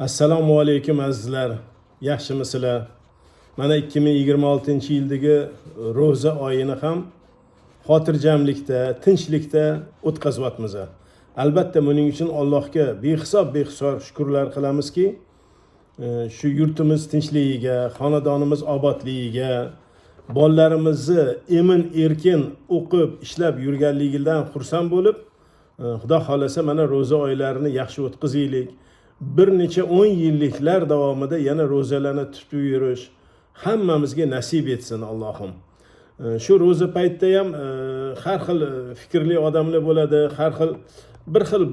Assalomu alaykum azizlar. Yaxshimisizlar? Mana 2026-yildagi ro'za oyini ham xotirjamlikda, tinchlikda o'tkazayapmiz. Albatta buning uchun Allohga behisob shukrlar qilamizki, shu yurtimiz tinchligiga, xonadonimiz obodligiga, bolalarimizni emin erkin o'qib, ishlab yurganligidan xursand bo'lib, Xudo xolasa mana ro'za oylarini yaxshi o'tkazaylik. Bir necha 10 yilliklar davomida yana ro'zalarni tutib yurish hammamizga nasib etsin Allohim. Shu ro'za paytida ham har xil fikrli odamlar bo'ladi, har xil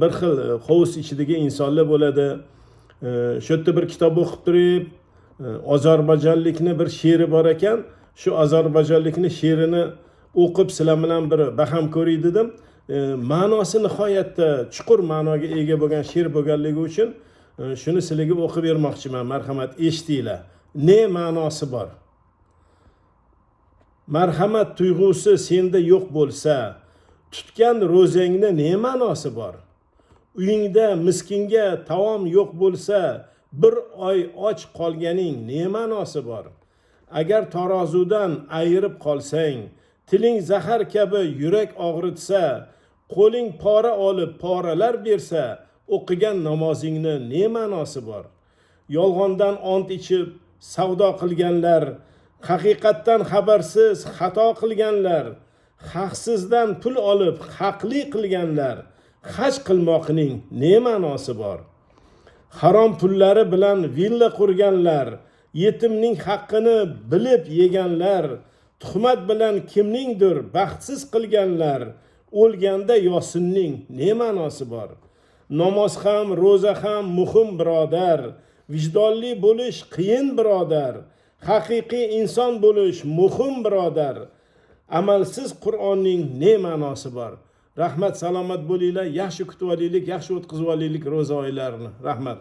bir xil hovuz ichidagi insonlar bo'ladi. Shu yerda bir kitob o'qib turib, ozarbayjonlikni bir she'ri bor ekan, shu ozarbayjonlikni she'rini o'qib sizlar bilan bir baham ko'ray dedim. Ma'nosi nihoyatda chuqur ma'noga ega bo'lgan she'r bo'lganligi uchun shuni sizlarga o'qib bermoqchiman. Marhamat, eshitinglar. Ne ma'nosi bor? Marhamat tuyg'usi senda yo'q bo'lsa, tutgan ro'zangni ne ma'nosi bor? Uyingda miskinga taom yo'q bo'lsa, bir oy och qolganing ne ma'nosi bor? Agar tarozudan ayirib qolsang, tiling zahar kabi yurak og'ritsa, qo'ling pora olib poralar bersa, o'qigan namozingni ne ma'nosi bor? Yolg'ondan ont ichib savdo qilganlar, haqiqatdan xabarsiz xato qilganlar, haqsizdan pul olib haqli qilganlar, haj qilmoqning ne ma'nosi bor? Harom pullari bilan villa qurganlar, yetimning haqqini bilib yeganlar, tuhmat bilan kimningdir baxtsiz qilganlar, o'lganda yosinning ne ma'nosi bor? Namoz ham, ro'za ham muhim birodar, vijdonli bo'lish qiyin birodar, haqiqiy inson bo'lish muhim birodar, amalsiz Qur'onning ne ma'nosi bor? Rahmat, salomat bo'linglar, yaxshi kutib olaylik, yaxshi o'tkazib olaylik ro'za oylarini. Rahmat.